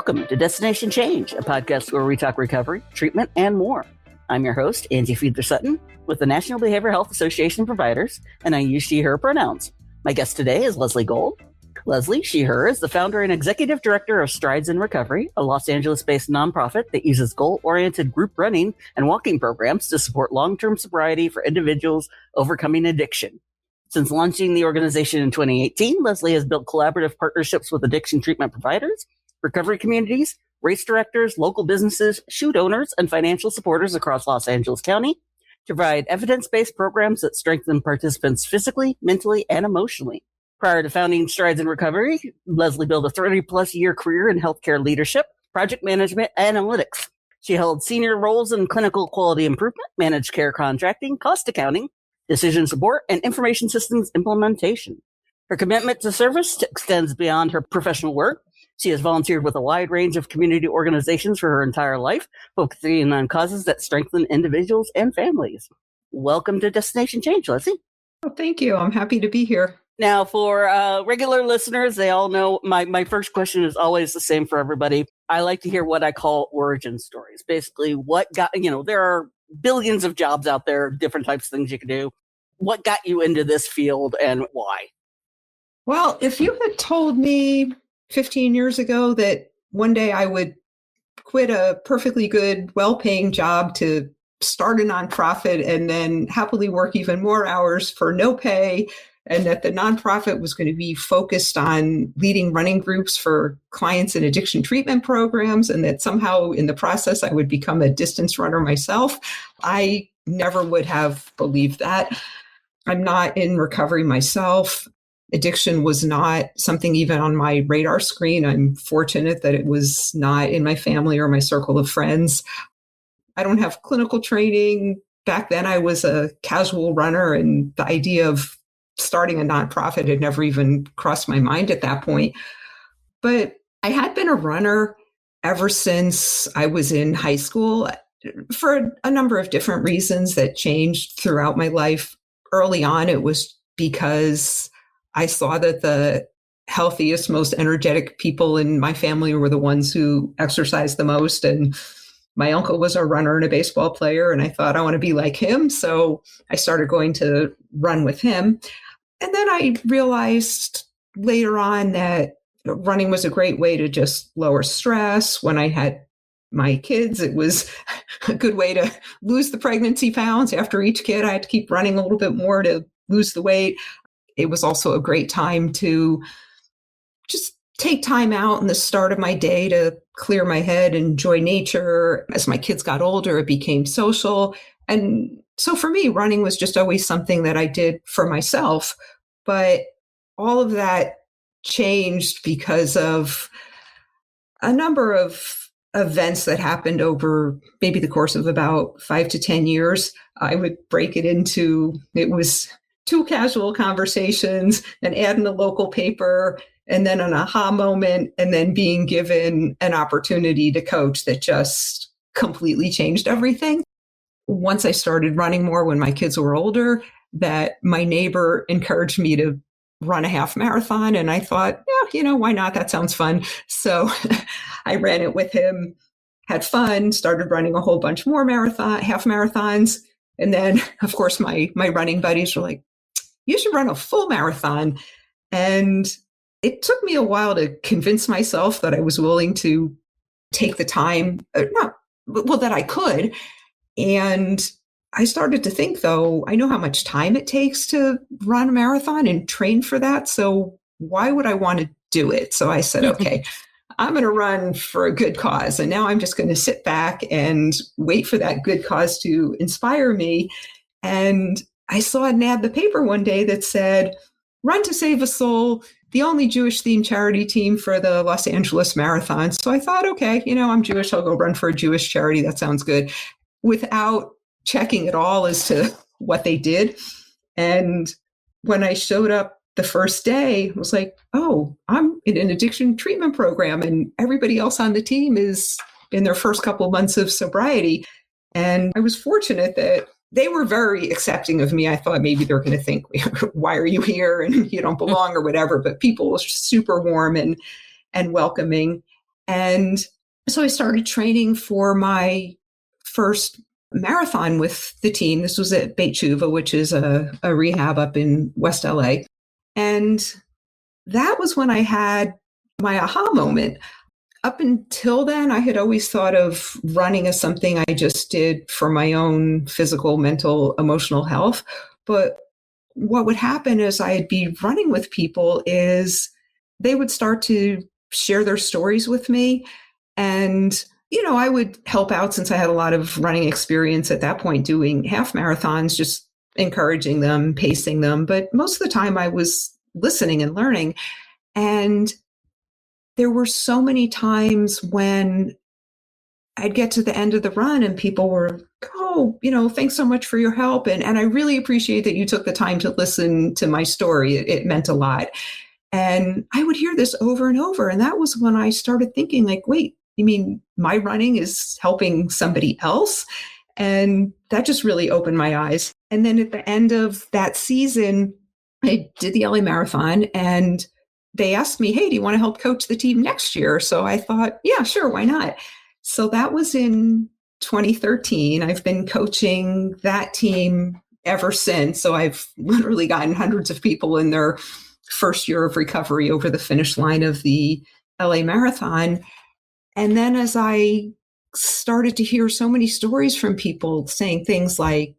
Welcome to Destination Change, a podcast where we talk recovery, treatment, and more. I'm your host, Angie Fiedler-Sutton, with the National Behavioral Health Association of Providers, and I use she, her pronouns. My guest today is Leslie Gold. Leslie, she, her, is the founder and executive director of Strides in Recovery, a Los Angeles-based nonprofit that uses goal-oriented group running and walking programs to support long-term sobriety for individuals overcoming addiction. Since launching the organization in 2018, Leslie has built collaborative partnerships with addiction treatment providers, recovery communities, race directors, local businesses, shoot owners, and financial supporters across Los Angeles County to provide evidence-based programs that strengthen participants physically, mentally, and emotionally. Prior to founding Strides in Recovery, Leslie built a 30-plus year career in healthcare leadership, project management, and analytics. She held senior roles in clinical quality improvement, managed care contracting, cost accounting, decision support, and information systems implementation. Her commitment to service extends beyond her professional work. She has volunteered with a wide range of community organizations for her entire life, focusing on causes that strengthen individuals and families. Welcome to Destination Change, Leslie. Oh, thank you. I'm happy to be here. Now, for regular listeners, they all know my first question is always the same for everybody. I like to hear what I call origin stories. Basically, what got, there are billions of jobs out there, different types of things you can do. What got you into this field and why? Well, if you had told me 15 years ago that one day I would quit a perfectly good, well-paying job to start a nonprofit and then happily work even more hours for no pay, and that the nonprofit was going to be focused on leading running groups for clients in addiction treatment programs, and that somehow in the process I would become a distance runner myself, I never would have believed that. I'm not in recovery myself. Addiction was not something even on my radar screen. I'm fortunate that it was not in my family or my circle of friends. I don't have clinical training. Back then I was a casual runner, and the idea of starting a nonprofit had never even crossed my mind at that point. But I had been a runner ever since I was in high school for a number of different reasons that changed throughout my life. Early on, it was because I saw that the healthiest, most energetic people in my family were the ones who exercised the most. And my uncle was a runner and a baseball player, and I thought I want to be like him. So I started going to run with him. And then I realized later on that running was a great way to just lower stress. When I had my kids, it was a good way to lose the pregnancy pounds. After each kid, I had to keep running a little bit more to lose the weight. It was also a great time to just take time out in the start of my day to clear my head and enjoy nature. As my kids got older, it became social. And so for me, running was just always something that I did for myself. But all of that changed because of a number of events that happened over maybe the course of about 5 to 10 years. I would break it into, it was 2 casual conversations, an ad in the local paper, and then an aha moment, and then being given an opportunity to coach that just completely changed everything. Once I started running more when my kids were older, that my neighbor encouraged me to run a half marathon. And I thought, yeah, why not? That sounds fun. So I ran it with him, had fun, started running a whole bunch more half marathons. And then, of course, my running buddies were like, you should run a full marathon. And it took me a while to convince myself that I was willing to take the time, that I could. And I started to think, though, I know how much time it takes to run a marathon and train for that. So why would I want to do it? So I said, okay, I'm going to run for a good cause. And now I'm just going to sit back and wait for that good cause to inspire me. And I saw an ad in the paper one day that said, Run to Save a Soul, the only Jewish-themed charity team for the Los Angeles Marathon. So I thought, okay, I'm Jewish. I'll go run for a Jewish charity. That sounds good. Without checking at all as to what they did. And when I showed up the first day, I was like, oh, I'm in an addiction treatment program, and everybody else on the team is in their first couple of months of sobriety. And I was fortunate that they were very accepting of me. I thought maybe they're going to think, why are you here? And you don't belong or whatever. But people were super warm and welcoming. And so I started training for my first marathon with the team. This was at Beit Tshuva, which is a rehab up in West LA. And that was when I had my aha moment. Up until then, I had always thought of running as something I just did for my own physical, mental, emotional health. But what would happen is I'd be running with people is they would start to share their stories with me. And, I would help out since I had a lot of running experience at that point doing half marathons, just encouraging them, pacing them. But most of the time I was listening and learning. And there were so many times when I'd get to the end of the run and people were, oh, thanks so much for your help. And I really appreciate that you took the time to listen to my story. It meant a lot. And I would hear this over and over. And that was when I started thinking like, wait, you mean my running is helping somebody else? And that just really opened my eyes. And then at the end of that season, I did the LA Marathon and they asked me, hey, do you want to help coach the team next year? So I thought, yeah, sure, why not? So that was in 2013. I've been coaching that team ever since. So I've literally gotten hundreds of people in their first year of recovery over the finish line of the LA Marathon. And then as I started to hear so many stories from people saying things like,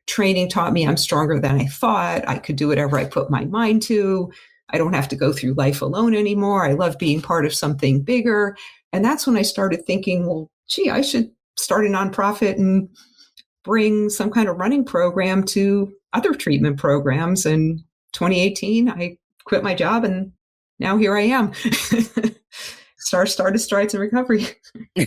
training taught me I'm stronger than I thought. I could do whatever I put my mind to. I don't have to go through life alone anymore. I love being part of something bigger. And that's when I started thinking, well, gee, I should start a nonprofit and bring some kind of running program to other treatment programs. And 2018, I quit my job and now here I am. Started Strides in Recovery.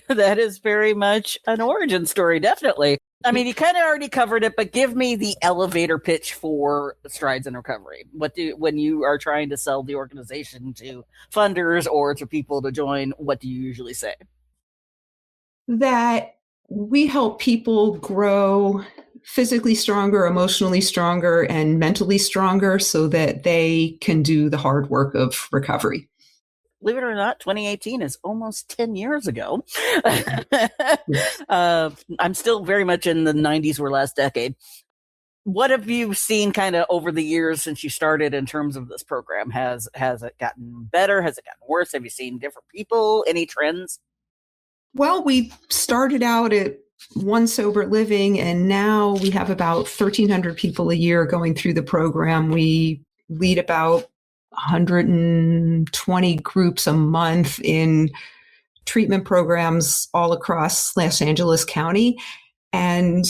That is very much an origin story, definitely. I mean, you kind of already covered it, but give me the elevator pitch for Strides in Recovery. When you are trying to sell the organization to funders or to people to join, what do you usually say? That we help people grow physically stronger, emotionally stronger, and mentally stronger so that they can do the hard work of recovery. Believe it or not, 2018 is almost 10 years ago. I'm still very much in the 90s or last decade. What have you seen kind of over the years since you started in terms of this program? Has it gotten better? Has it gotten worse? Have you seen different people? Any trends? Well, we started out at One Sober Living, and now we have about 1,300 people a year going through the program. We lead about 120 groups a month in treatment programs all across Los Angeles County. And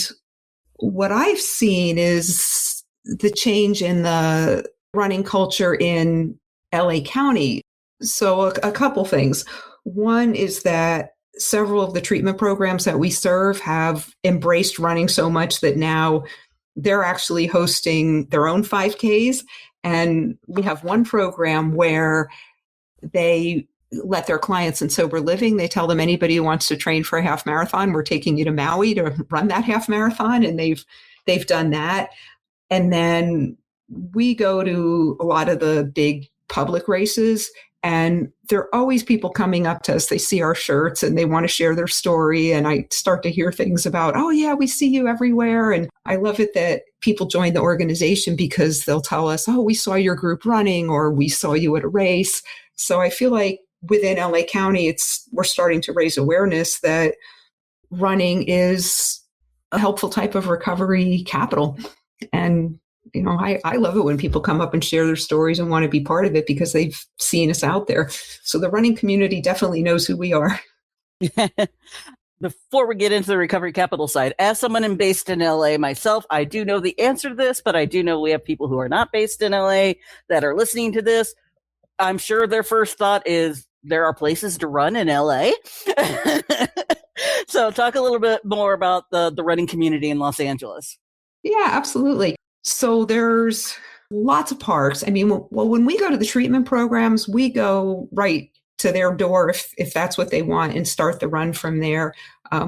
what I've seen is the change in the running culture in LA County. So a couple things. One is that several of the treatment programs that we serve have embraced running so much that now they're actually hosting their own 5Ks. And we have one program where they let their clients in sober living, they tell them anybody who wants to train for a half marathon, we're taking you to Maui to run that half marathon. And they've done that. And then we go to a lot of the big public races, and there are always people coming up to us. They see our shirts and they want to share their story. And I start to hear things about, oh yeah, we see you everywhere. And I love it that people join the organization because they'll tell us, oh, we saw your group running, or we saw you at a race. So I feel like within LA County, we're starting to raise awareness that running is a helpful type of recovery capital. And I love it when people come up and share their stories and want to be part of it because they've seen us out there. So the running community definitely knows who we are. Before we get into the recovery capital side, as someone based in LA myself, I do know the answer to this, but I do know we have people who are not based in LA that are listening to this. I'm sure their first thought is there are places to run in LA. So talk a little bit more about the running community in Los Angeles. Yeah, absolutely. So there's lots of parks. I mean, well, when we go to the treatment programs, we go right to their door if that's what they want and start the run from there.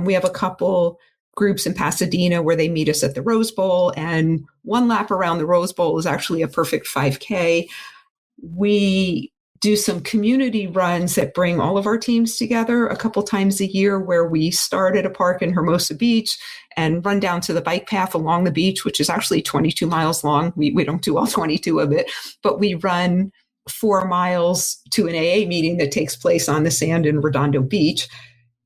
We have a couple groups in Pasadena where they meet us at the Rose Bowl, and one lap around the Rose Bowl is actually a perfect 5K. We do some community runs that bring all of our teams together a couple times a year, where we start at a park in Hermosa Beach and run down to the bike path along the beach, which is actually 22 miles long. We don't do all 22 of it, but we run 4 miles to an AA meeting that takes place on the sand in Redondo Beach.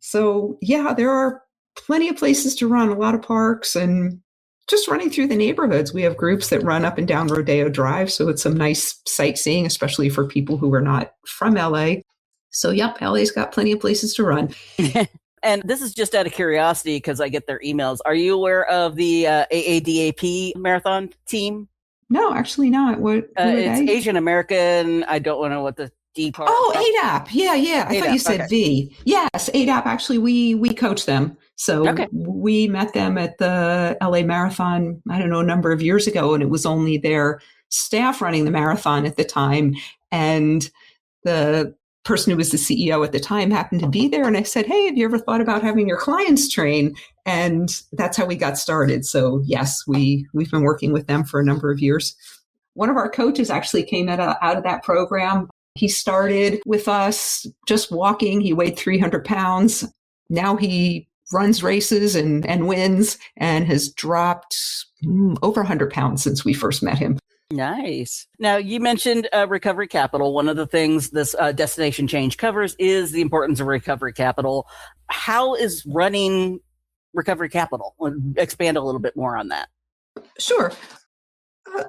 So yeah, there are plenty of places to run, a lot of parks, and just running through the neighborhoods. We have groups that run up and down Rodeo Drive. So it's some nice sightseeing, especially for people who are not from LA. So yep, LA's got plenty of places to run. And this is just out of curiosity because I get their emails. Are you aware of the AADAP marathon team? No, actually not. What? It's Asian American. I don't know what the D part. Oh, ADAP. Yeah. I thought you said okay. V. Yes, ADAP. Actually, we coach them. So we met them at the LA Marathon, I don't know, a number of years ago, and it was only their staff running the marathon at the time. And the person who was the CEO at the time happened to be there. And I said, hey, have you ever thought about having your clients train? And that's how we got started. So yes, we've been working with them for a number of years. One of our coaches actually came out of that program. He started with us just walking. He weighed 300 pounds. Now he runs races and wins, and has dropped over 100 pounds since we first met him. Nice. Now, you mentioned Recovery Capital. One of the things this Destination Change covers is the importance of Recovery Capital. How is running Recovery Capital? Expand a little bit more on that. Sure.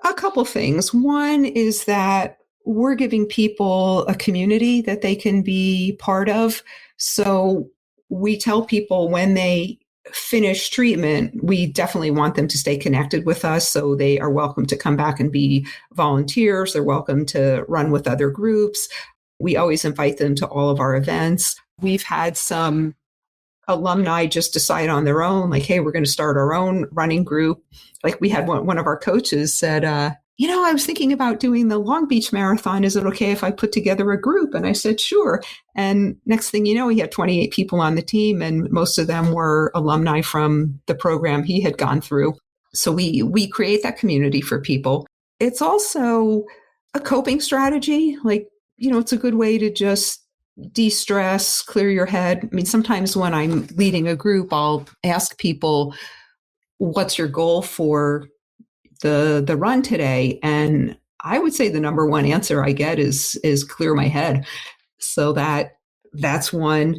A couple things. One is that we're giving people a community that they can be part of. So we tell people when they finish treatment, we definitely want them to stay connected with us. So they are welcome to come back and be volunteers. They're welcome to run with other groups. We always invite them to all of our events. We've had some alumni just decide on their own, like, hey, we're going to start our own running group. Like we had one of our coaches said, I was thinking about doing the Long Beach Marathon. Is it okay if I put together a group? And I said, sure. And next thing you know, he had 28 people on the team, and most of them were alumni from the program he had gone through. So we create that community for people. It's also a coping strategy. Like, it's a good way to just de-stress, clear your head. I mean, sometimes when I'm leading a group, I'll ask people, what's your goal for the run today? And I would say the number one answer I get is clear my head. So that's one.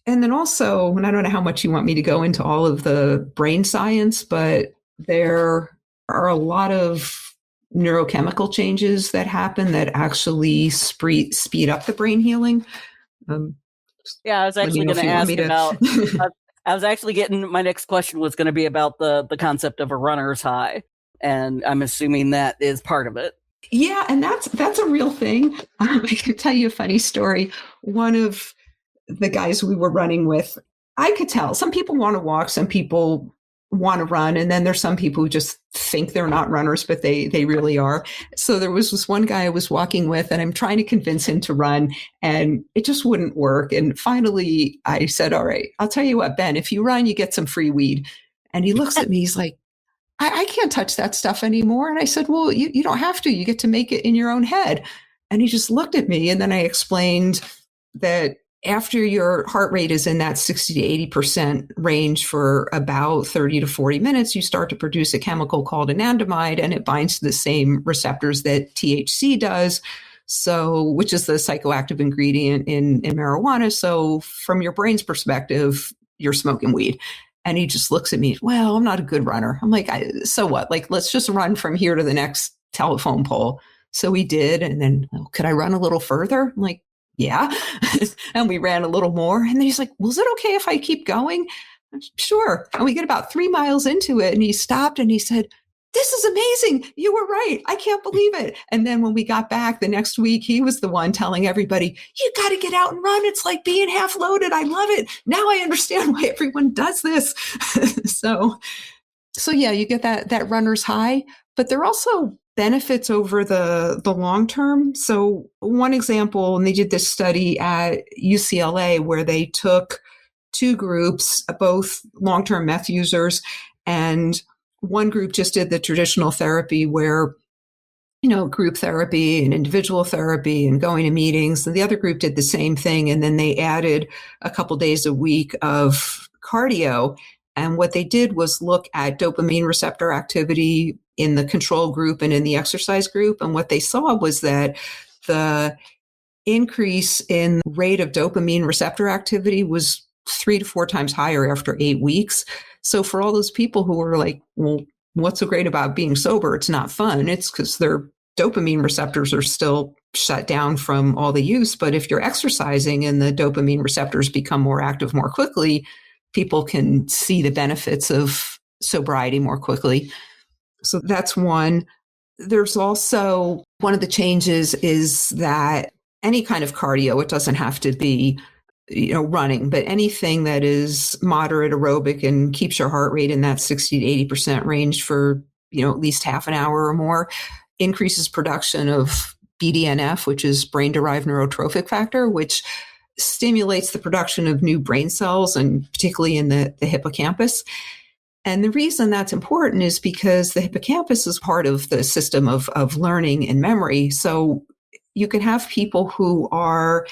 And then also, and I don't know how much you want me to go into all of the brain science, but there are a lot of neurochemical changes that happen that actually speed up the brain healing. I was actually going to ask about, I was actually getting, my next question was going to be about the concept of a runner's high. And I'm assuming that is part of it. Yeah, and that's a real thing. I can tell you a funny story. One of the guys we were running with, I could tell some people want to walk, some people want to run, and then there's some people who just think they're not runners, but they really are. So there was this one guy I was walking with, and I'm trying to convince him to run, and it just wouldn't work. And finally, I said, all right, I'll tell you what, Ben, if you run, you get some free weed. And he looks at me, he's like, I can't touch that stuff anymore. And I said, well, you don't have to. You get to make it in your own head. And he just looked at me. And then I explained that after your heart rate is in that 60 to 80% range for about 30 to 40 minutes, you start to produce a chemical called anandamide, and it binds to the same receptors that THC does. So, which is the psychoactive ingredient in marijuana. So from your brain's perspective, you're smoking weed. And he just looks at me, well, I'm not a good runner. I'm like, so what? Like, let's just run from here to the next telephone pole. So we did. And then, could I run a little further? I'm like, yeah. And we ran a little more. And then he's like, well, is it okay if I keep going? Sure. And we get about 3 miles into it. And he stopped and he said, this is amazing. You were right. I can't believe it. And then when we got back the next week, he was the one telling everybody, you got to get out and run. It's like being half loaded. I love it. Now I understand why everyone does this. So yeah, you get that runner's high, but there are also benefits over the long term. So one example, and they did this study at UCLA where they took 2 groups, both long-term meth users, and one group just did the traditional therapy where group therapy and individual therapy and going to meetings. And the other group did the same thing. And then they added a couple days a week of cardio. And what they did was look at dopamine receptor activity in the control group and in the exercise group. And what they saw was that the increase in rate of dopamine receptor activity was 3 to 4 times higher after 8 weeks. So for all those people who were like, well, what's so great about being sober? It's not fun. It's because their dopamine receptors are still shut down from all the use. But if you're exercising and the dopamine receptors become more active more quickly, people can see the benefits of sobriety more quickly. So that's one. There's also one of the changes is that any kind of cardio, it doesn't have to be running, but anything that is moderate aerobic and keeps your heart rate in that 60 to 80% range for, at least half an hour or more, increases production of BDNF, which is brain-derived neurotrophic factor, which stimulates the production of new brain cells, and particularly in the hippocampus. And the reason that's important is because the hippocampus is part of the system of learning and memory. So you can have people who are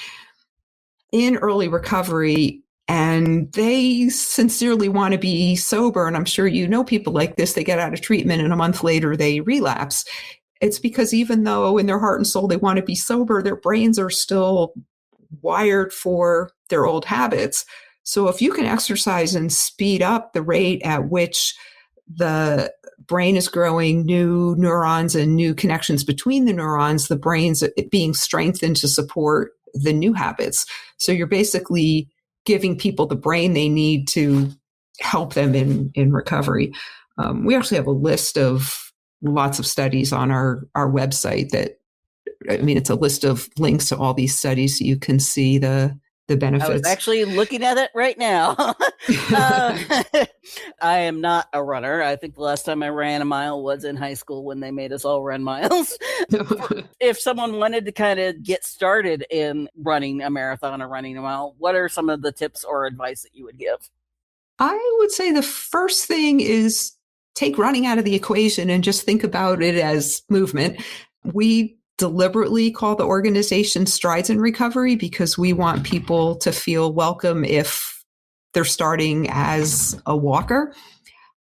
in early recovery and they sincerely want to be sober. And I'm sure people like this, they get out of treatment and a month later they relapse. It's because even though in their heart and soul they want to be sober, their brains are still wired for their old habits. So if you can exercise and speed up the rate at which the brain is growing new neurons and new connections between the neurons, the brain's being strengthened to support the new habits. So you're basically giving people the brain they need to help them in recovery. We actually have a list of lots of studies on our website it's a list of links to all these studies so you can see the benefits. I was actually looking at it right now. I am not a runner. I think the last time I ran a mile was in high school when they made us all run miles. If someone wanted to kind of get started in running a marathon or running a mile, what are some of the tips or advice that you would give? I would say the first thing is take running out of the equation and just think about it as movement. We deliberately call the organization Strides in Recovery because we want people to feel welcome if they're starting as a walker.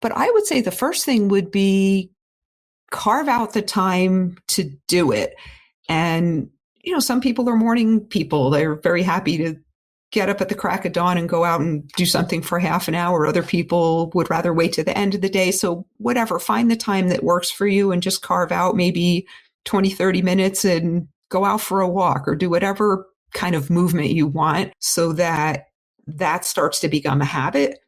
But I would say the first thing would be carve out the time to do it. And, some people are morning people. They're very happy to get up at the crack of dawn and go out and do something for half an hour. Other people would rather wait to the end of the day. So whatever, find the time that works for you and just carve out maybe 20, 30 minutes and go out for a walk or do whatever kind of movement you want so that starts to become a habit.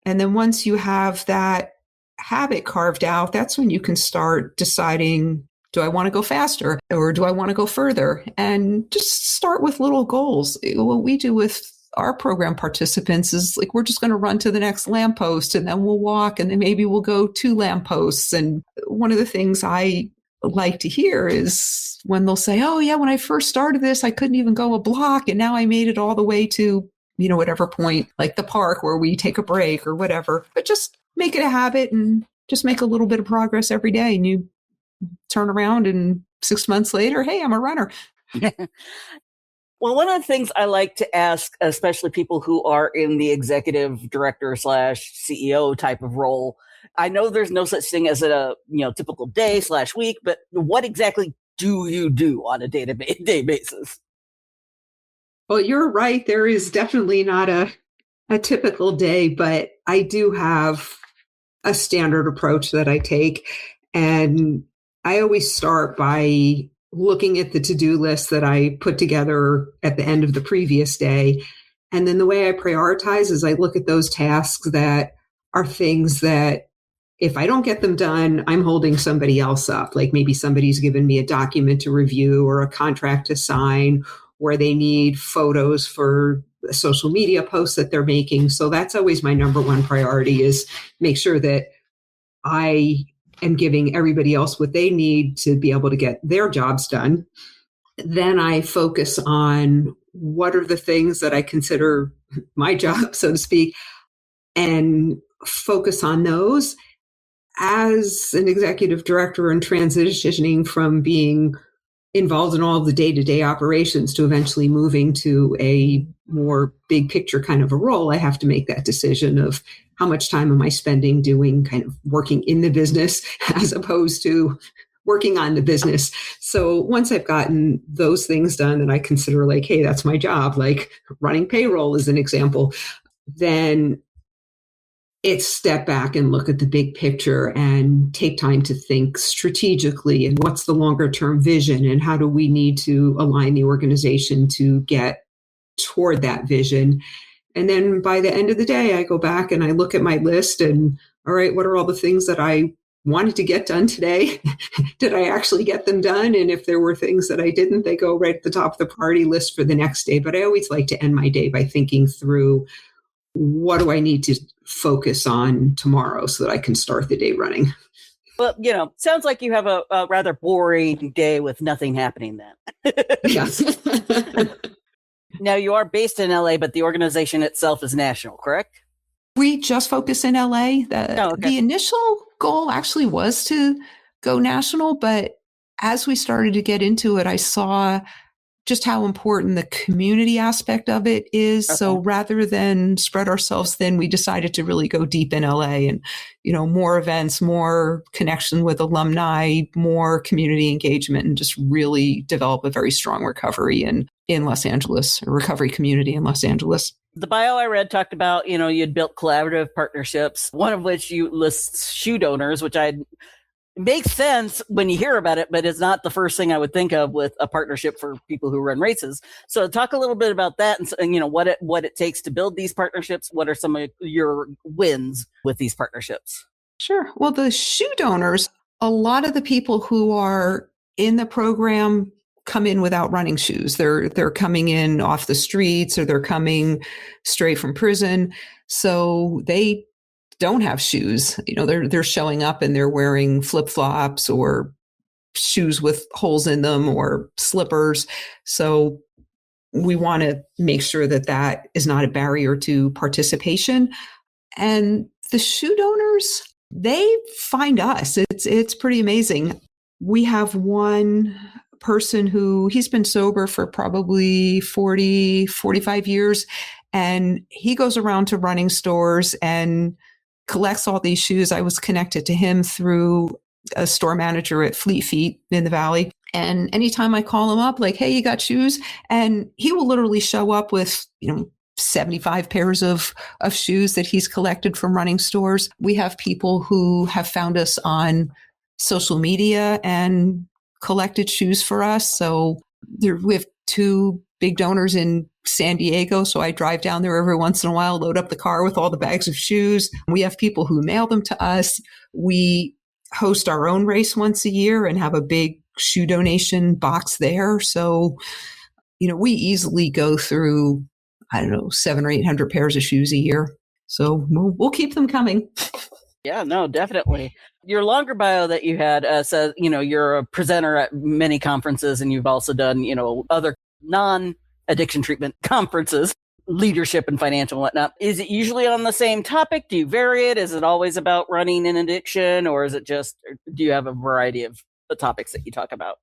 And then once you have that habit carved out, that's when you can start deciding, do I want to go faster or do I want to go further? And just start with little goals. What we do with our program participants is like, we're just going to run to the next lamppost and then we'll walk and then maybe we'll go 2 lampposts. And one of the things I like to hear is when they'll say, oh yeah, when I first started this, I couldn't even go a block. And now I made it all the way to, whatever point, like the park where we take a break or whatever, but just make it a habit and just make a little bit of progress every day. And you turn around and 6 months later, hey, I'm a runner. Well, one of the things I like to ask, especially people who are in the executive director / CEO type of role, I know there's no such thing as a typical day / week, but what exactly do you do on a day-to-day basis? Well, you're right. There is definitely not a typical day, but I do have a standard approach that I take. And I always start by looking at the to-do list that I put together at the end of the previous day. And then the way I prioritize is I look at those tasks that are things that if I don't get them done, I'm holding somebody else up. Like maybe somebody's given me a document to review or a contract to sign, where they need photos for a social media posts that they're making. So that's always my number one priority, is make sure that I am giving everybody else what they need to be able to get their jobs done. Then I focus on what are the things that I consider my job, so to speak, and focus on those. as an executive director and transitioning from being involved in all of the day-to-day operations to eventually moving to a more big picture kind of a role, I have to make that decision of how much time am I spending doing kind of working in the business as opposed to working on the business. So once I've gotten those things done and I consider like, hey, that's my job, like running payroll is an example, then it's step back and look at the big picture and take time to think strategically and what's the longer term vision and how do we need to align the organization to get toward that vision. And then by the end of the day, I go back and I look at my list and, all right, what are all the things that I wanted to get done today? Did I actually get them done? And if there were things that I didn't, they go right at the top of the priority list for the next day. But I always like to end my day by thinking through, what do I need to focus on tomorrow so that I can start the day running? Well, sounds like you have a rather boring day with nothing happening then. Yes. Now, you are based in LA, but the organization itself is national, correct? We just focus in LA. The initial goal actually was to go national, but as we started to get into it, I saw just how important the community aspect of it is. Okay. So rather than spread ourselves thin, we decided to really go deep in LA and, more events, more connection with alumni, more community engagement, and just really develop a very strong recovery in Los Angeles, a recovery community in Los Angeles. The bio I read talked about, you'd built collaborative partnerships, one of which you list shoe donors, which makes sense when you hear about it, but it's not the first thing I would think of with a partnership for people who run races. So talk a little bit about that and what it takes to build these partnerships. What are some of your wins with these partnerships? Sure. Well, the shoe donors, a lot of the people who are in the program come in without running shoes. They're coming in off the streets or they're coming straight from prison. So they don't have shoes. They're showing up and they're wearing flip-flops or shoes with holes in them or slippers. So we want to make sure that is not a barrier to participation. And the shoe donors, they find us. It's pretty amazing. We have one person he's been sober for probably 40, 45 years. And he goes around to running stores and collects all these shoes. I was connected to him through a store manager at Fleet Feet in the Valley. And anytime I call him up, like, hey, you got shoes? And he will literally show up with, 75 pairs of shoes that he's collected from running stores. We have people who have found us on social media and collected shoes for us. So we have two big donors in San Diego. So I drive down there every once in a while, load up the car with all the bags of shoes. We have people who mail them to us. We host our own race once a year and have a big shoe donation box there. So, we easily go through, 700 or 800 pairs of shoes a year. So we'll keep them coming. Yeah, no, definitely. Your longer bio that you had says, you're a presenter at many conferences and you've also done, other non-addiction treatment conferences, leadership and financial and whatnot. Is it usually on the same topic? Do you vary it? Is it always about running and addiction, or do you have a variety of the topics that you talk about?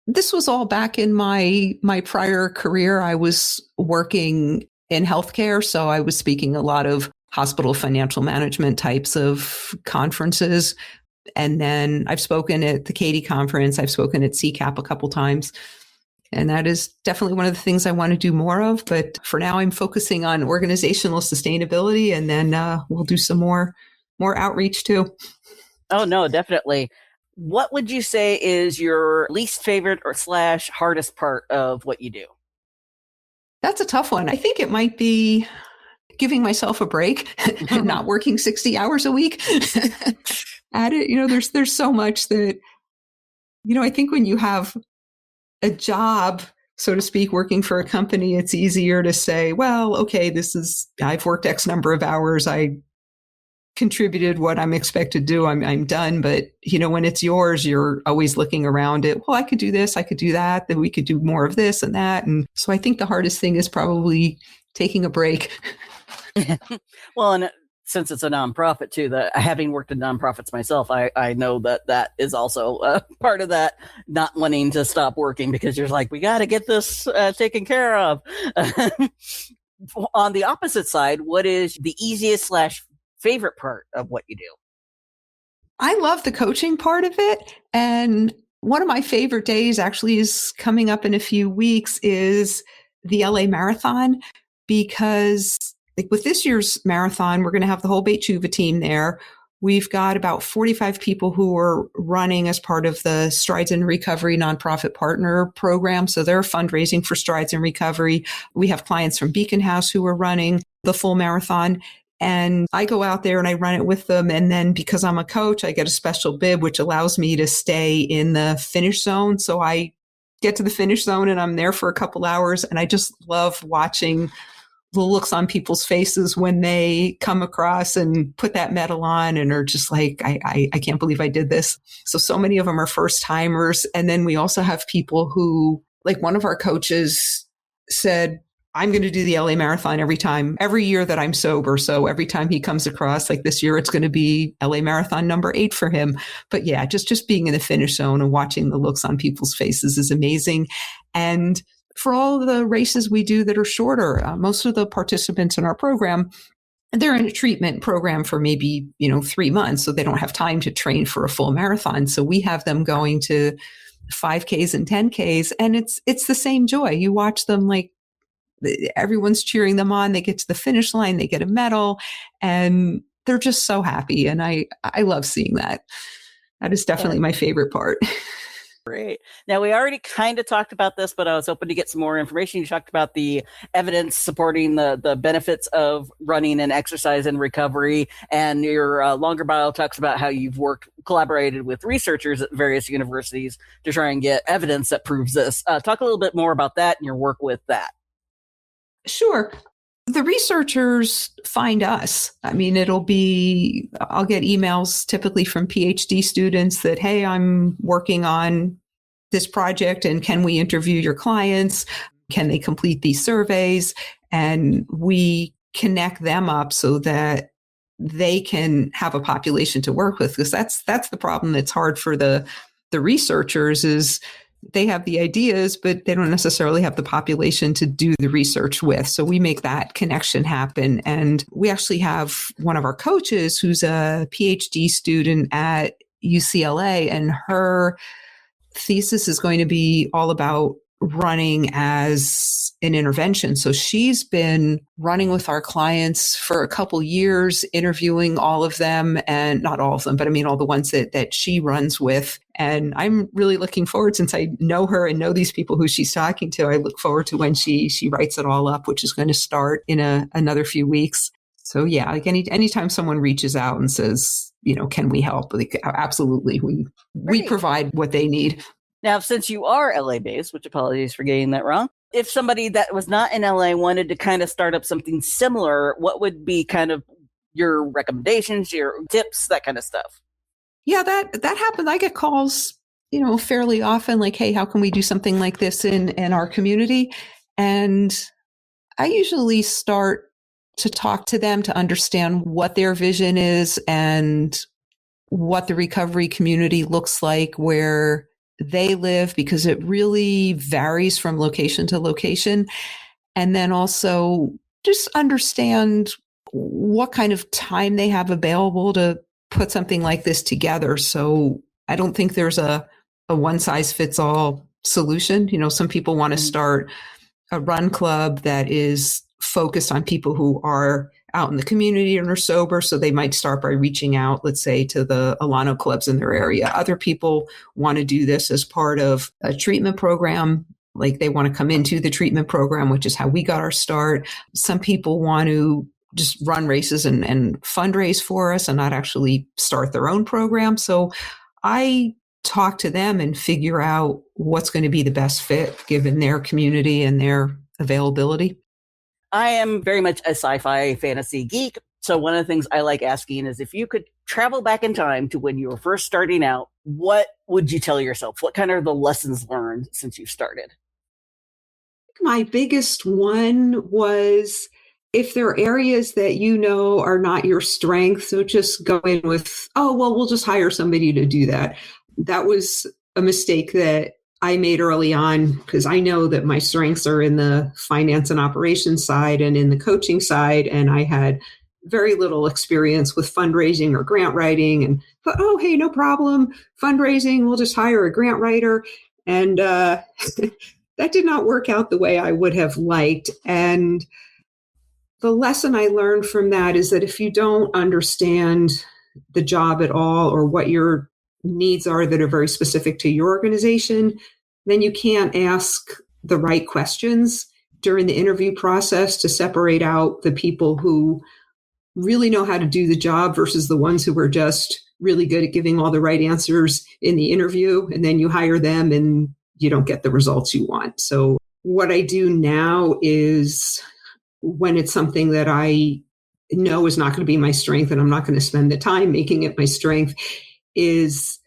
This was all back in my prior career. I was working in healthcare, so I was speaking a lot of hospital financial management types of conferences. And then I've spoken at the Katie conference. I've spoken at CCAP a couple times. And that is definitely one of the things I want to do more of. But for now, I'm focusing on organizational sustainability, and then we'll do some more outreach too. Oh, no, definitely. What would you say is your least favorite or / hardest part of what you do? That's a tough one. I think it might be giving myself a break and not working 60 hours a week at it. There's so much that, I think when you have a job, so to speak, working for a company, it's easier to say, well, okay, I've worked X number of hours. I contributed what I'm expected to do. I'm done. But, when it's yours, you're always looking around it. Well, I could do this. I could do that. Then we could do more of this and that. And so I think the hardest thing is probably taking a break. Well, and since it's a nonprofit too, that having worked in nonprofits myself, I know that is also part of that, not wanting to stop working because you're like, we got to get this taken care of. On the opposite side, what is the easiest / favorite part of what you do? I love the coaching part of it. And one of my favorite days actually is coming up in a few weeks is the LA Marathon, because like with this year's marathon, we're going to have the whole Bechuva team there. We've got about 45 people who are running as part of the Strides in Recovery nonprofit partner program. So they're fundraising for Strides in Recovery. We have clients from Beacon House who are running the full marathon. And I go out there and I run it with them. And then because I'm a coach, I get a special bib, which allows me to stay in the finish zone. So I get to the finish zone and I'm there for a couple hours. And I just love watching the looks on people's faces when they come across and put that medal on and are just like, I can't believe I did this. So many of them are first timers. And then we also have people who, like one of our coaches said, I'm going to do the LA Marathon every year that I'm sober. So every time he comes across, like this year, it's going to be LA Marathon number 8 for him. But yeah, just being in the finish zone and watching the looks on people's faces is amazing. And for all of the races we do that are shorter, most of the participants in our program, they're in a treatment program for maybe, 3 months. So they don't have time to train for a full marathon. So we have them going to 5Ks and 10Ks. And it's the same joy. You watch them, like, everyone's cheering them on. They get to the finish line, they get a medal, and they're just so happy. And I love seeing that. That is definitely my favorite part. Great. Now, we already kind of talked about this, but I was hoping to get some more information. You talked about the evidence supporting the benefits of running and exercise and recovery, and your longer bio talks about how you've collaborated with researchers at various universities to try and get evidence that proves this. Talk a little bit more about that and your work with that. Sure. The researchers find us. I mean, I'll get emails typically from PhD students that, hey, I'm working on this project and can we interview your clients? Can they complete these surveys? And we connect them up so that they can have a population to work with. Because that's the problem that's hard for the researchers is they have the ideas, but they don't necessarily have the population to do the research with. So we make that connection happen. And we actually have one of our coaches who's a PhD student at UCLA, and her thesis is going to be all about running as an intervention. So she's been running with our clients for a couple years, interviewing all of them, and not all of them, but I mean all the ones that she runs with. And I'm really looking forward, since I know her and know these people who she's talking to, I look forward to when she writes it all up, which is going to start in another few weeks. So yeah, like anytime someone reaches out and says, can we help? Like, absolutely. We provide what they need. Now, since you are LA based, which apologies for getting that wrong, if somebody that was not in LA wanted to kind of start up something similar, what would be kind of your recommendations, your tips, that kind of stuff? Yeah, that happens. I get calls, fairly often, like, hey, how can we do something like this in our community? And I usually start to talk to them to understand what their vision is and what the recovery community looks like where they live, because it really varies from location to location. And then also just understand what kind of time they have available to put something like this together. So I don't think there's a one size fits all solution. Some people want to start a run club that is focused on people who are out in the community and are sober. So they might start by reaching out, let's say, to the Alano clubs in their area. Other people want to do this as part of a treatment program. Like they want to come into the treatment program, which is how we got our start. Some people want to just run races and fundraise for us and not actually start their own program. So I talk to them and figure out what's going to be the best fit given their community and their availability. I am very much a sci-fi fantasy geek. So one of the things I like asking is if you could travel back in time to when you were first starting out, what would you tell yourself? What kind of the lessons learned since you started? My biggest one was if there are areas that you know are not your strength, so just go in with, oh, well, we'll just hire somebody to do that. That was a mistake that I made early on, because I know that my strengths are in the finance and operations side and in the coaching side. And I had very little experience with fundraising or grant writing, and thought, oh, hey, no problem. Fundraising, we'll just hire a grant writer. And that did not work out the way I would have liked. And the lesson I learned from that is that if you don't understand the job at all, or what your needs are that are very specific to your organization, then you can't ask the right questions during the interview process to separate out the people who really know how to do the job versus the ones who are just really good at giving all the right answers in the interview. And then you hire them and you don't get the results you want. So what I do now is, when it's something that I know is not going to be my strength and I'm not going to spend the time making it my strength, is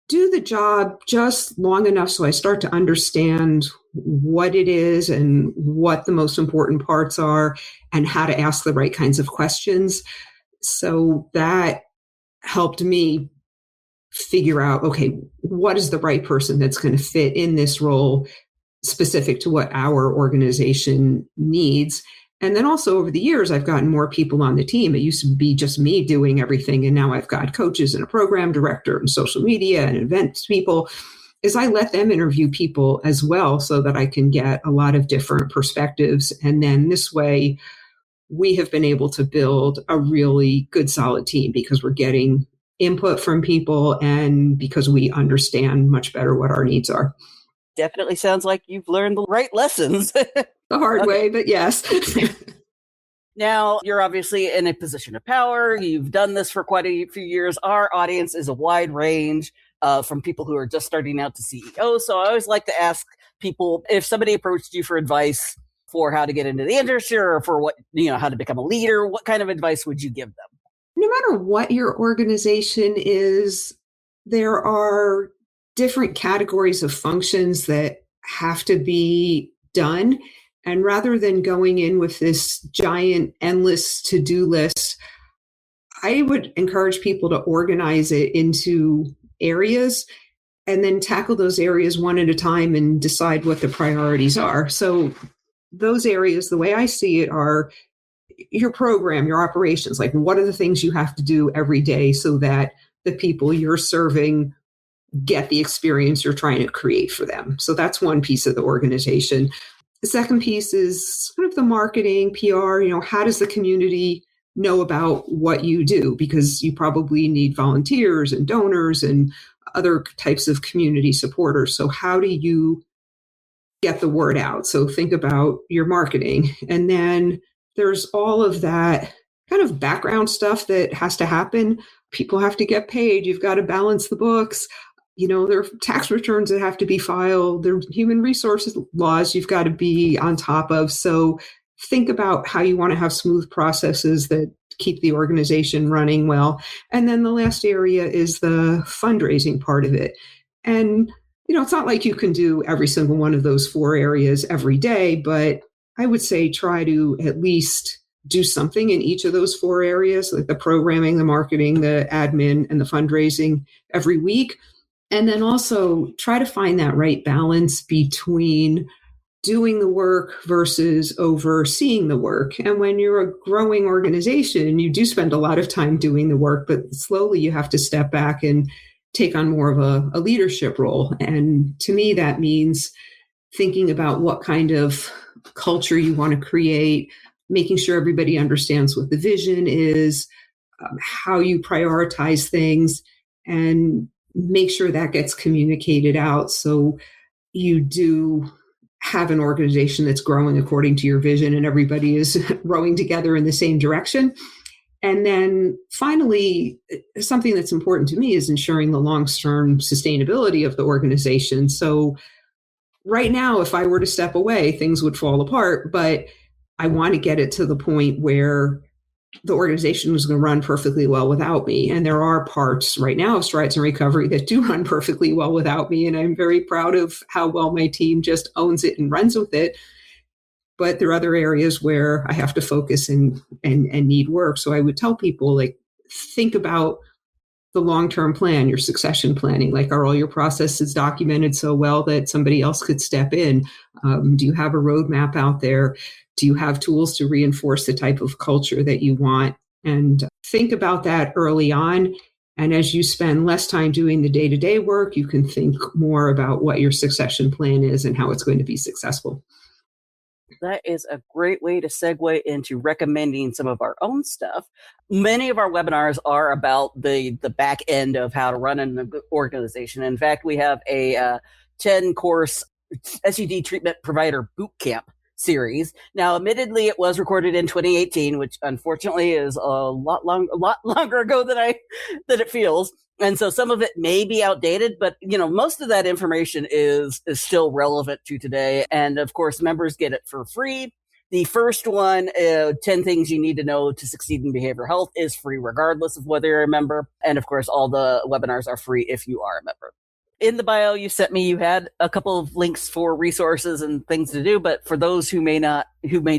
do the job just long enough so I start to understand what it is and what the most important parts are and how to ask the right kinds of questions. So that helped me figure out, okay, what is the right person that's going to fit in this role specific to what our organization needs. And then also over the years, I've gotten more people on the team. It used to be just me doing everything. And now I've got coaches and a program director and social media and events people, is I let them interview people as well so that I can get a lot of different perspectives. And then this way, we have been able to build a really good, solid team because we're getting input from people and because we understand much better what our needs are. Definitely sounds like you've learned the right lessons. The hard way, but yes. Now, you're obviously in a position of power. You've done this for quite a few years. Our audience is a wide range from people who are just starting out to CEOs. So I always like to ask people, if somebody approached you for advice for how to get into the industry or for what, how to become a leader, what kind of advice would you give them? No matter what your organization is, there are different categories of functions that have to be done. And rather than going in with this giant, endless to-do list, I would encourage people to organize it into areas and then tackle those areas one at a time and decide what the priorities are. So those areas, the way I see it, are your program, your operations. Like, what are the things you have to do every day so that the people you're serving get the experience you're trying to create for them? So that's one piece of the organization. The second piece is kind of the marketing, PR, how does the community know about what you do? Because you probably need volunteers and donors and other types of community supporters. So how do you get the word out? So think about your marketing. And then there's all of that kind of background stuff that has to happen. People have to get paid. You've got to balance the books. There are tax returns that have to be filed. There are human resources laws you've got to be on top of. So think about how you want to have smooth processes that keep the organization running well. And then the last area is the fundraising part of it. And, it's not like you can do every single one of those 4 areas every day, but I would say try to at least do something in each of those 4 areas, like the programming, the marketing, the admin, and the fundraising every week. And then also try to find that right balance between doing the work versus overseeing the work. And when you're a growing organization, you do spend a lot of time doing the work, but slowly you have to step back and take on more of a leadership role. And to me, that means thinking about what kind of culture you want to create, making sure everybody understands what the vision is, how you prioritize things, and make sure that gets communicated out so you do have an organization that's growing according to your vision and everybody is rowing together in the same direction. And then finally, something that's important to me is ensuring the long-term sustainability of the organization. So right now, if I were to step away, things would fall apart, but I want to get it to the point where the organization was going to run perfectly well without me. And there are parts right now of Strides in Recovery that do run perfectly well without me. And I'm very proud of how well my team just owns it and runs with it. but there are other areas where I have to focus and need work. So I would tell people, like, think about the long-term plan, your succession planning. Like, are all your processes documented so well that somebody else could step in? Do you have a roadmap out there? Do you have tools to reinforce the type of culture that you want? And think about that early on. And as you spend less time doing the day-to-day work, you can think more about what your succession plan is and how it's going to be successful. That is a great way to segue into recommending some of our own stuff. Many of our webinars are about the back end of how to run an organization. In fact, we have a 10-course SUD treatment provider bootcamp series. Now, admittedly, it was recorded in 2018, which unfortunately is a lot longer ago than it feels. And so some of it may be outdated, but most of that information is still relevant to today. And of course, members get it for free. The first one, 10 things you need to know to succeed in behavioral health, is free regardless of whether you're a member. And of course, all the webinars are free if you are a member. In the bio you sent me, you had a couple of links for resources and things to do, but for those who may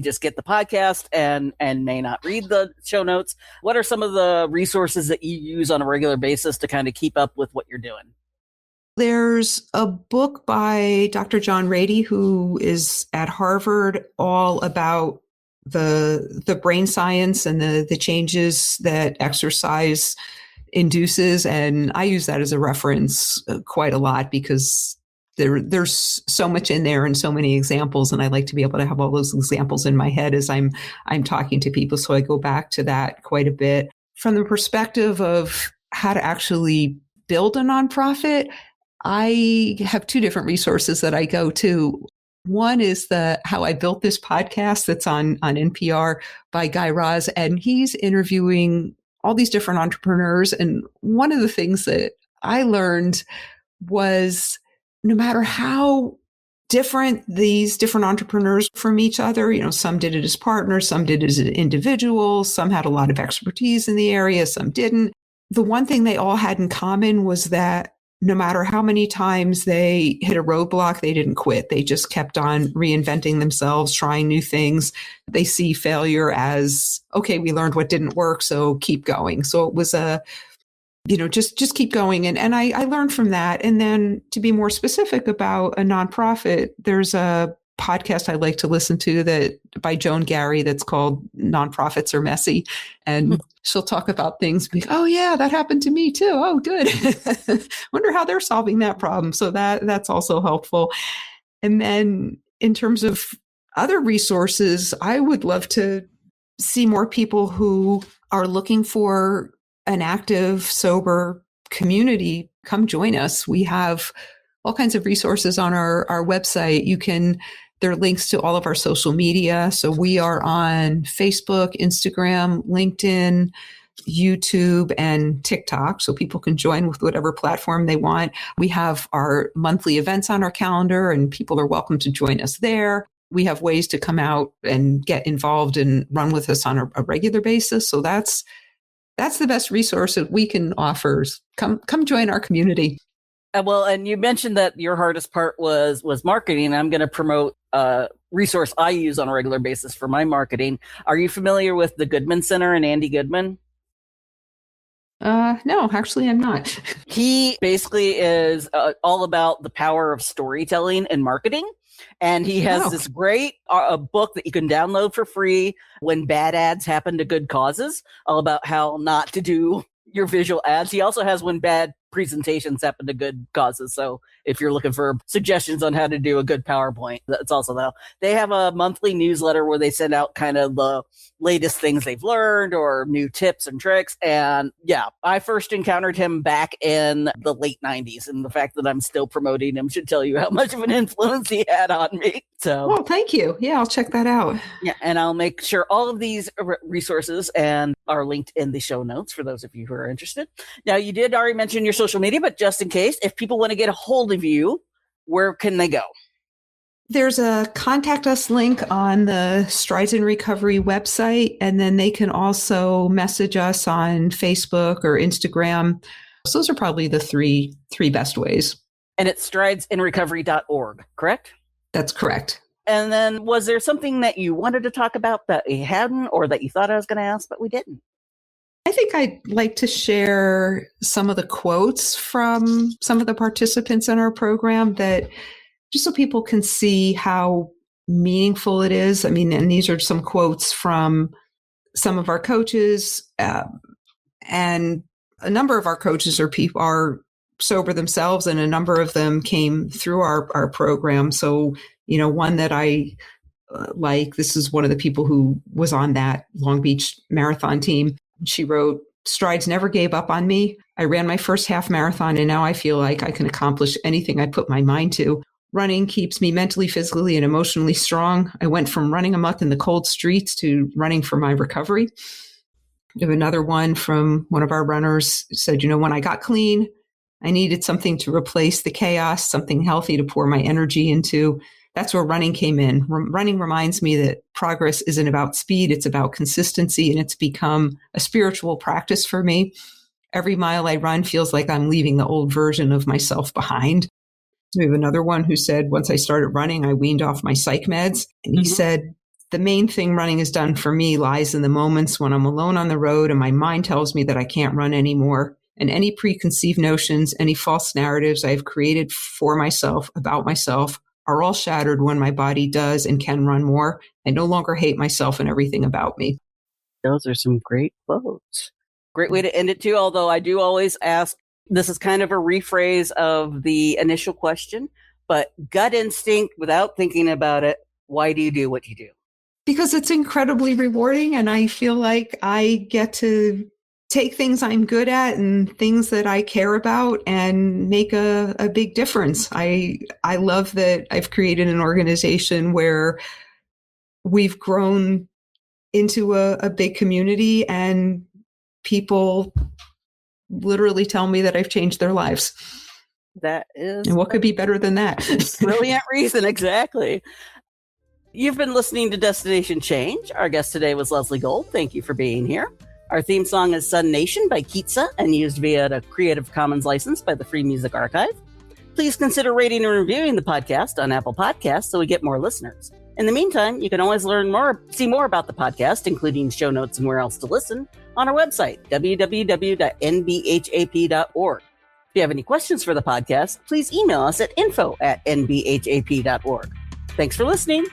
just get the podcast and may not read the show notes, what are some of the resources that you use on a regular basis to kind of keep up with what you're doing? There's a book by Dr. John Ratey, who is at Harvard, all about the brain science and the changes that exercise induces. And I use that as a reference quite a lot because there's so much in there and so many examples. And I like to be able to have all those examples in my head as I'm talking to people. So I go back to that quite a bit. From the perspective of how to actually build a nonprofit, I have two different resources that I go to. One is the How I Built This podcast that's on NPR by Guy Raz, and he's interviewing all these different entrepreneurs. And one of the things that I learned was no matter how different these different entrepreneurs from each other, some did it as partners, some did it as individuals, some had a lot of expertise in the area, some didn't. The one thing they all had in common was that no matter how many times they hit a roadblock, they didn't quit. They just kept on reinventing themselves, trying new things. They see failure as, okay, we learned what didn't work, so keep going. So it was just keep going. And I learned from that. And then to be more specific about a nonprofit, there's a podcast I like to listen to that by Joan Gary that's called Nonprofits Are Messy. And she'll talk about things, oh yeah, that happened to me too. Oh, good. Wonder how they're solving that problem. So that's also helpful. And then in terms of other resources, I would love to see more people who are looking for an active, sober community come join us. We have all kinds of resources on our website. There are links to all of our social media. So we are on Facebook, Instagram, LinkedIn, YouTube, and TikTok. So people can join with whatever platform they want. We have our monthly events on our calendar, and people are welcome to join us there. We have ways to come out and get involved and run with us on a regular basis. So that's the best resource that we can offer. Come join our community. Well, and you mentioned that your hardest part was marketing. I'm going to promote a resource I use on a regular basis for my marketing. Are you familiar with the Goodman Center and Andy Goodman? No, actually, I'm not. He basically is all about the power of storytelling and marketing. And he has this great book that you can download for free, When Bad Ads Happen to Good Causes, all about how not to do your visual ads. He also has When Bad Presentations Happen to Good Causes. So if you're looking for suggestions on how to do a good PowerPoint, that's also that. They have a monthly newsletter where they send out kind of the latest things they've learned or new tips and tricks. And yeah, I first encountered him back in the late 90s. And the fact that I'm still promoting him should tell you how much of an influence he had on me. So, well, thank you. Yeah, I'll check that out. Yeah, and I'll make sure all of these resources and are linked in the show notes for those of you who are interested. Now, you did already mention your social media, but just in case, if people want to get a hold of you, where can they go? There's a contact us link on the Strides in Recovery website, and then they can also message us on Facebook or Instagram. So those are probably the three best ways. And it's stridesinrecovery.org, correct? That's correct. And then was there something that you wanted to talk about that you hadn't, or that you thought I was going to ask, but we didn't? I think I'd like to share some of the quotes from some of the participants in our program, that just so people can see how meaningful it is. I mean, and these are some quotes from some of our coaches, and a number of our coaches are sober themselves, and a number of them came through our program. So, one that I like, this is one of the people who was on that Long Beach marathon team. She wrote, "Strides never gave up on me. I ran my first half marathon, and now I feel like I can accomplish anything I put my mind to. Running keeps me mentally, physically, and emotionally strong. I went from running amok in the cold streets to running for my recovery." We have another one from one of our runners who said, "When I got clean, I needed something to replace the chaos, something healthy to pour my energy into. That's where running came in. Running reminds me that progress isn't about speed, it's about consistency, and it's become a spiritual practice for me. Every mile I run feels like I'm leaving the old version of myself behind." We have another one who said, "Once I started running, I weaned off my psych meds." And he said, "The main thing running has done for me lies in the moments when I'm alone on the road and my mind tells me that I can't run anymore. And any preconceived notions, any false narratives I've created for myself about myself are all shattered when my body does and can run more. I no longer hate myself and everything about me." Those are some great quotes. Great way to end it too, although I do always ask, this is kind of a rephrase of the initial question, but gut instinct, without thinking about it, why do you do what you do? Because it's incredibly rewarding, and I feel like I get to take things I'm good at and things that I care about and make a big difference. I love that I've created an organization where we've grown into a big community, and people literally tell me that I've changed their lives. That is. And what could be better than that? Brilliant reason, exactly. You've been listening to Destination Change. Our guest today was Leslie Gold. Thank you for being here. Our theme song is Sun Nation by Kitsa and used via a Creative Commons license by the Free Music Archive. Please consider rating and reviewing the podcast on Apple Podcasts so we get more listeners. In the meantime, you can always see more about the podcast, including show notes and where else to listen, on our website, www.nbhap.org. If you have any questions for the podcast, please email us at info@nbhap.org. Thanks for listening.